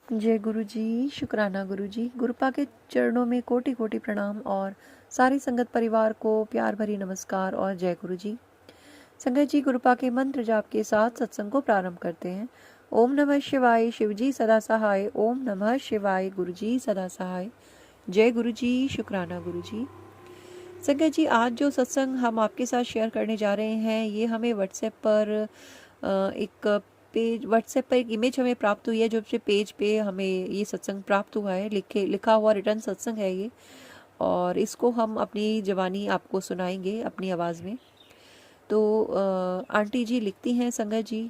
जय गुरु जी, शुक्राना गुरु जी। गुरुपा के चरणों में कोटि कोटि प्रणाम और सारी संगत परिवार को प्यार भरी नमस्कार और जय गुरु जी। संगत जी, गुरुपा के मंत्र जाप के साथ सत्संग को प्रारंभ करते हैं। ओम नमः शिवाय, शिव जी सदा सहाय। ओम नमः शिवाय, गुरु जी सदा सहाय। जय गुरु जी, शुक्राना गुरु जी। संगत जी, आज जो सत्संग हम आपके साथ शेयर करने जा रहे हैं, ये हमें व्हाट्सएप पर एक इमेज हमें प्राप्त हुई है, जो पेज पे हमें ये सत्संग प्राप्त हुआ है। लिखा हुआ रिटर्न सत्संग है ये, और इसको हम अपनी जवानी आपको सुनाएंगे अपनी आवाज़ में। तो आंटी जी लिखती हैं, संगत जी,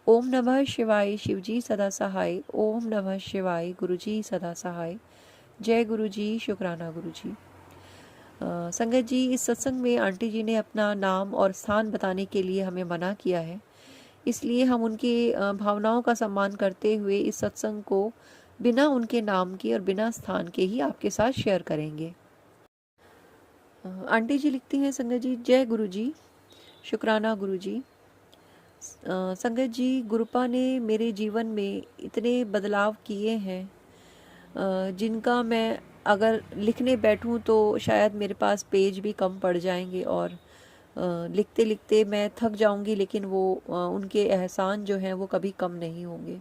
ओम नमः शिवाय, शिव जी सदा सहाय। ओम नमः शिवाय, गुरु जी सदा सहाय। जय गुरु जी, शुक्राना गुरु जी। संगत जी, इस सत्संग में आंटी जी ने अपना नाम और स्थान बताने के लिए हमें मना किया है, इसलिए हम उनकी भावनाओं का सम्मान करते हुए इस सत्संग को बिना उनके नाम के और बिना स्थान के ही आपके साथ शेयर करेंगे। आंटी जी लिखती हैं, संगत जी, जय गुरु जी, शुक्राना गुरु जी। संगत जी, गुरुपा ने मेरे जीवन में इतने बदलाव किए हैं जिनका मैं अगर लिखने बैठूं तो शायद मेरे पास पेज भी कम पड़ जाएंगे और लिखते लिखते मैं थक जाऊंगी, लेकिन वो उनके एहसान जो हैं वो कभी कम नहीं होंगे।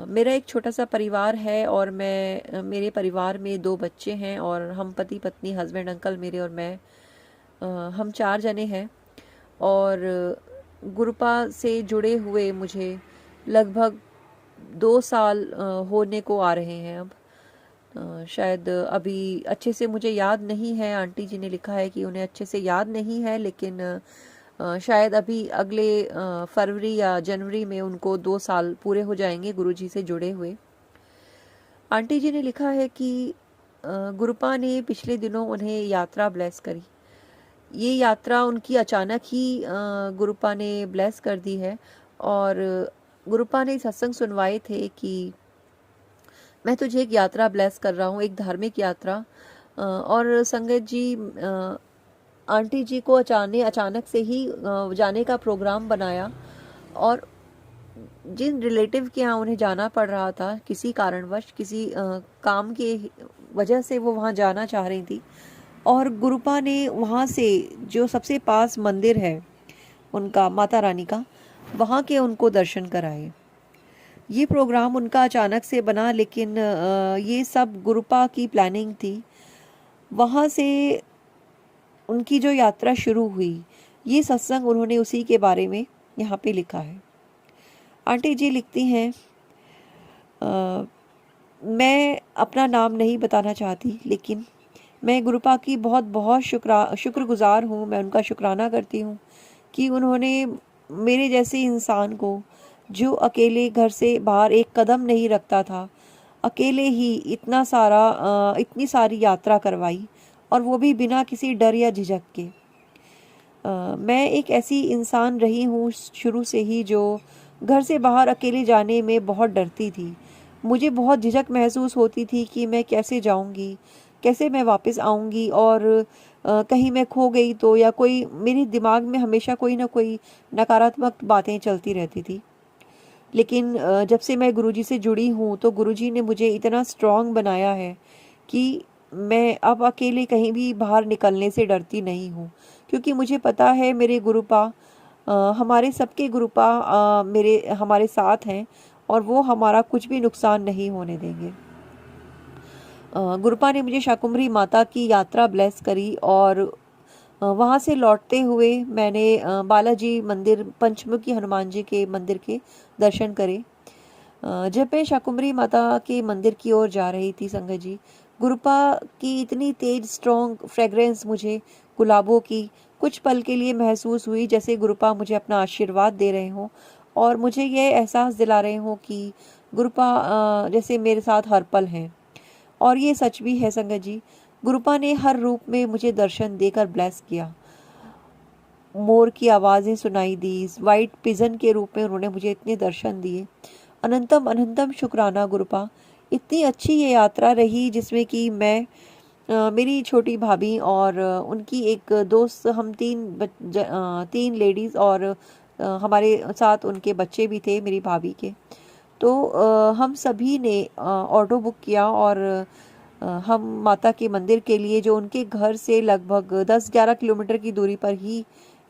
मेरा एक छोटा सा परिवार है और मेरे परिवार में 2 बच्चे हैं और हम पति पत्नी, हस्बैंड, अंकल मेरे और मैं, हम 4 जने हैं। और गुरुपा से जुड़े हुए मुझे लगभग 2 साल होने को आ रहे हैं अब। शायद अभी अच्छे से मुझे याद नहीं है, आंटी जी ने लिखा है कि उन्हें अच्छे से याद नहीं है, लेकिन शायद अभी अगले फरवरी या जनवरी में उनको 2 साल पूरे हो जाएंगे गुरुजी से जुड़े हुए। आंटी जी ने लिखा है कि गुरुपा ने पिछले दिनों उन्हें यात्रा ब्लेस करी। ये यात्रा उनकी अचानक ही गुरुपा ने ब्लेस कर दी है। और गुरुपा ने सत्संग सुनवाए थे कि मैं तुझे एक यात्रा ब्लेस कर रहा हूँ, एक धार्मिक यात्रा। और संगत जी, आंटी जी को अचानक से ही जाने का प्रोग्राम बनाया, और जिन रिलेटिव के यहाँ उन्हें जाना पड़ रहा था किसी कारणवश, किसी काम के वजह से वो वहाँ जाना चाह रही थी, और गुरुपा ने वहाँ से जो सबसे पास मंदिर है उनका, माता रानी का, वहाँ के उनको दर्शन कराए। ये प्रोग्राम उनका अचानक से बना, लेकिन ये सब गुरुपा की प्लानिंग थी। वहाँ से उनकी जो यात्रा शुरू हुई, ये सत्संग उन्होंने उसी के बारे में यहाँ पे लिखा है। आंटी जी लिखती हैं, मैं अपना नाम नहीं बताना चाहती, लेकिन मैं गुरुपा की बहुत बहुत शुक्रगुजार हूँ। मैं उनका शुक्राना करती हूँ कि उन्होंने मेरे जैसे इंसान को, जो अकेले घर से बाहर एक कदम नहीं रखता था, अकेले ही इतनी सारी यात्रा करवाई, और वो भी बिना किसी डर या झिझक के। मैं एक ऐसी इंसान रही हूँ शुरू से ही जो घर से बाहर अकेले जाने में बहुत डरती थी। मुझे बहुत झिझक महसूस होती थी कि मैं कैसे जाऊँगी, कैसे मैं वापस आऊँगी, और कहीं मैं खो गई तो, या कोई मेरे दिमाग में हमेशा कोई ना कोई नकारात्मक बातें चलती रहती थी। लेकिन जब से मैं गुरुजी से जुड़ी हूँ तो गुरुजी ने मुझे इतना स्ट्रांग बनाया है कि मैं अब अकेले कहीं भी बाहर निकलने से डरती नहीं हूँ, क्योंकि मुझे पता है मेरे गुरुपा, हमारे सबके गुरुपा हमारे साथ हैं, और वो हमारा कुछ भी नुकसान नहीं होने देंगे। गुरुपा ने मुझे शाकुंभरी माता की यात्रा ब्लेस करी, और वहाँ से लौटते हुए मैंने बालाजी मंदिर, पंचमुखी हनुमान जी के मंदिर के दर्शन करे। जब मैं शाकुंभरी माता के मंदिर की ओर जा रही थी, संगत जी, गुरुपा की इतनी तेज स्ट्रॉन्ग फ्रेग्रेंस मुझे गुलाबों की कुछ पल के लिए महसूस हुई, जैसे गुरुपा मुझे अपना आशीर्वाद दे रहे हों, और मुझे ये एहसास दिला रहे हों कि गुरुपा जैसे मेरे साथ हर पल हैं। और ये सच भी है संगत जी, गुरुपा ने हर रूप में मुझे दर्शन देकर ब्लेस किया। मोर की आवाज़ें सुनाई दी, वाइट पिजन के रूप में उन्होंने मुझे इतने दर्शन दिए। अनंतम अनंतम शुक्राना गुरुपा। इतनी अच्छी ये यात्रा रही जिसमें कि मैं, मेरी छोटी भाभी और उनकी एक दोस्त, हम 3 लेडीज़, और हमारे साथ उनके बच्चे भी थे मेरी भाभी के। तो हम सभी ने ऑटो बुक किया और हम माता के मंदिर के लिए, जो उनके घर से लगभग 10-11 किलोमीटर की दूरी पर ही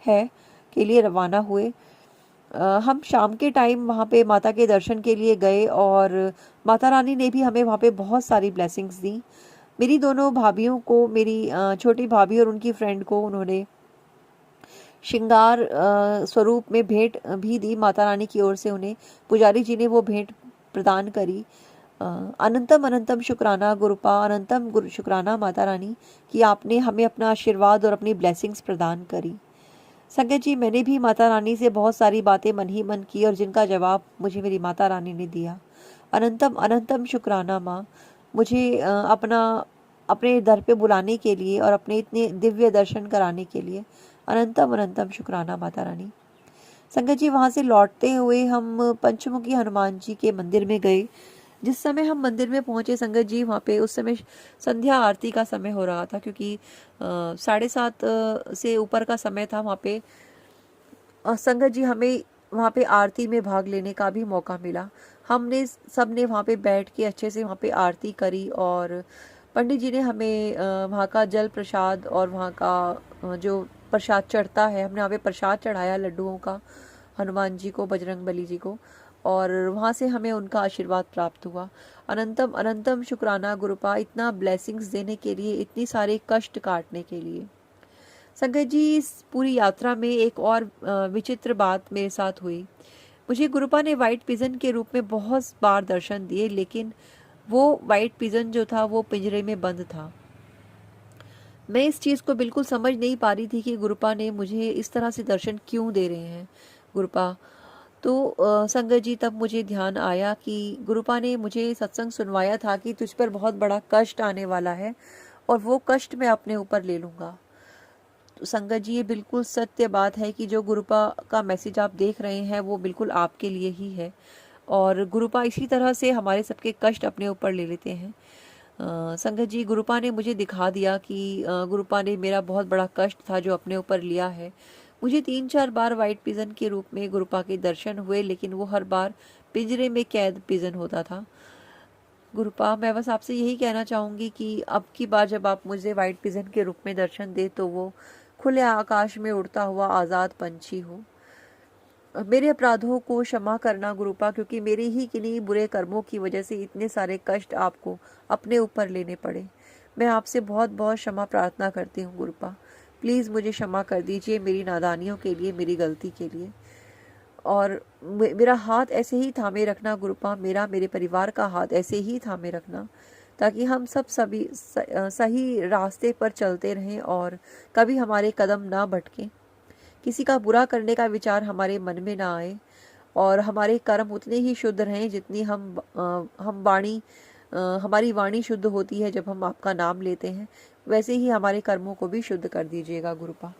है, के लिए रवाना हुए। हम शाम के टाइम वहाँ पे माता के दर्शन के लिए गए और माता रानी ने भी हमें वहाँ पे बहुत सारी ब्लेसिंग्स दी। मेरी दोनों भाभीयों को, मेरी छोटी भाभी और उनकी फ्रेंड को उन्होंने श्रृंगार स्वरूप में भेंट भी दी। माता रानी की ओर से उन्हें पुजारी जी ने वो भेंट प्रदान करी। अनंतम अनंतम शुक्राना गुरुपा, अनंतम शुक्राना माता रानी कि आपने हमें अपना आशीर्वाद और अपनी ब्लेसिंग्स प्रदान करी। संगत जी, मैंने भी माता रानी से बहुत सारी बातें मन ही मन की और जिनका जवाब मुझे मेरी माता रानी ने दिया। अनंतम अनंतम शुक्राना माँ, मुझे अपने दर पे बुलाने के लिए और अपने इतने दिव्य दर्शन कराने के लिए अनंतम अनंतम शुक्राना माता रानी। संगत जी, वहाँ से लौटते हुए हम पंचमुखी हनुमान जी के मंदिर में गए। जिस समय हम मंदिर में पहुंचे संगत जी, वहाँ पे उस समय संध्या आरती का समय हो रहा था, क्योंकि 7:30 से ऊपर का समय था वहाँ पे। संगत जी, हमें वहाँ पे आरती में भाग लेने का भी मौका मिला। हमने सब ने वहाँ पे बैठ के अच्छे से वहाँ पे आरती करी और पंडित जी ने हमें वहाँ का जल प्रसाद और वहाँ का जो प्रसाद चढ़ता है, हमने वहाँ पे प्रसाद चढ़ाया लड्डुओं का हनुमान जी को, बजरंग बली जी को, और वहाँ से हमें उनका आशीर्वाद प्राप्त हुआ। अनंतम अनंतम शुक्राना गुरुपा, इतना ब्लेसिंग्स देने के लिए, इतनी सारे कष्ट काटने के लिए। संगत जी, इस पूरी यात्रा में एक और विचित्र बात मेरे साथ हुई। मुझे गुरुपा ने वाइट पिजन के रूप में बहुत बार दर्शन दिए, लेकिन वो वाइट पिजन जो था वो पिंजरे में बंद था। मैं इस चीज़ को बिल्कुल समझ नहीं पा रही थी कि गुरुपा ने मुझे इस तरह से दर्शन क्यों दे रहे हैं। गुरुपा तो संगत जी, तब मुझे ध्यान आया कि गुरुपा ने मुझे सत्संग सुनवाया था कि तुझ पर बहुत बड़ा कष्ट आने वाला है और वो कष्ट मैं अपने ऊपर ले लूँगा। तो संगत जी, ये बिल्कुल सत्य बात है कि जो गुरुपा का मैसेज आप देख रहे हैं वो बिल्कुल आपके लिए ही है, और गुरुपा इसी तरह से हमारे सबके कष्ट अपने ऊपर ले लेते हैं। संगत जी, गुरुपा ने मुझे दिखा दिया कि गुरुपा ने मेरा बहुत बड़ा कष्ट था जो अपने ऊपर लिया है। मुझे 3-4 बार वाइट पिजन के रूप में गुरुपा के दर्शन हुए, लेकिन वो हर बार पिंजरे में कैद पिजन होता था। गुरुपा, मैं बस आपसे यही कहना चाहूँगी कि अब की बार जब आप मुझे वाइट पिजन के रूप में दर्शन दे तो वो खुले आकाश में उड़ता हुआ आज़ाद पंछी हो। मेरे अपराधों को क्षमा करना गुरुपा, क्योंकि मेरे ही किन्हीं बुरे कर्मों की वजह से इतने सारे कष्ट आपको अपने ऊपर लेने पड़े। मैं आपसे बहुत बहुत क्षमा प्रार्थना करती हूँ गुरुपा। प्लीज़ मुझे क्षमा कर दीजिए, मेरी नादानियों के लिए, मेरी गलती के लिए। और मेरा हाथ ऐसे ही थामे रखना गुरुपा, मेरे परिवार का हाथ ऐसे ही थामे रखना, ताकि हम सब सभी सही रास्ते पर चलते रहें और कभी हमारे कदम ना भटकें, किसी का बुरा करने का विचार हमारे मन में ना आए, और हमारे कर्म उतने ही शुद्ध रहें जितनी हमारी वाणी शुद्ध होती है जब हम आपका नाम लेते हैं, वैसे ही हमारे कर्मों को भी शुद्ध कर दीजिएगा गुरुपा।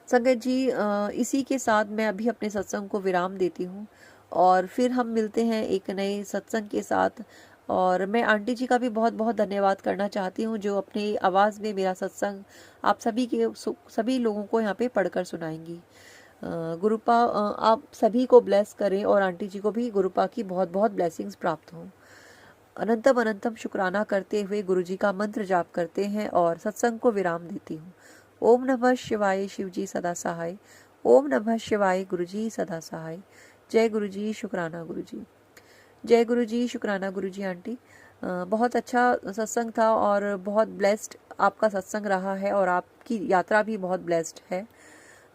संगत जी, इसी के साथ मैं अभी अपने सत्संग को विराम देती हूँ और फिर हम मिलते हैं एक नए सत्संग के साथ। और मैं आंटी जी का भी बहुत बहुत धन्यवाद करना चाहती हूँ जो अपनी आवाज़ में मेरा सत्संग आप सभी लोगों को यहाँ पे पढ़कर सुनाएंगी। गुरुपा आप सभी को ब्लेस करें और आंटी जी को भी गुरुपा की बहुत बहुत ब्लेसिंग्स प्राप्त हों। अनंतम अनंतम शुक्राना करते हुए गुरु जी का मंत्र जाप करते हैं और सत्संग को विराम देती हूँ। ओम नमः शिवाय, शिव जी सदा सहाय। ओम नमः शिवाय, गुरु जी सदा सहाय। जय गुरु जी, शुक्राना गुरु जी। जय गुरु जी, शुक्राना गुरु जी। आंटी, बहुत अच्छा सत्संग था और बहुत ब्लेस्ड आपका सत्संग रहा है और आपकी यात्रा भी बहुत ब्लेस्ड है।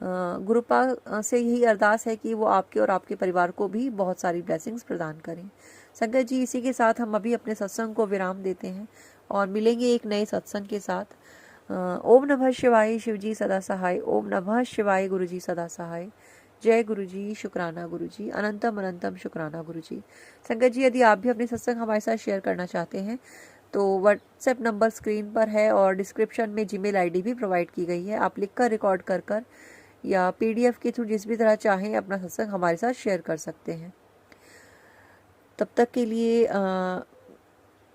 गुरुपा से यही अरदास है कि वो आपके और आपके परिवार को भी बहुत सारी ब्लेसिंग्स प्रदान करें। संगत जी, इसी के साथ हम अभी अपने सत्संग को विराम देते हैं और मिलेंगे एक नए सत्संग के साथ। ओम नमः शिवाय, शिव जी सदा सहाय। ओम नमः शिवाय, गुरु जी सदा सहाय। जय गुरु जी, शुक्राना गुरु जी। अनंतम अनंतम शुक्राना गुरु जी। संगत जी, यदि आप भी अपने सत्संग हमारे साथ शेयर करना चाहते हैं तो व्हाट्सएप नंबर स्क्रीन पर है और डिस्क्रिप्शन में जीमेल आईडी भी प्रोवाइड की गई है। आप लिखकर रिकॉर्ड कर या पीडीएफ के थ्रू जिस भी तरह चाहें अपना सत्संग हमारे साथ शेयर कर सकते हैं। तब तक के लिए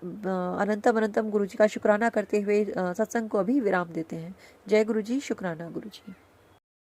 अनंतम अनंतम गुरु जी का शुक्राना करते हुए सत्संग को अभी विराम देते हैं। जय गुरु जी, शुक्राना गुरु जी।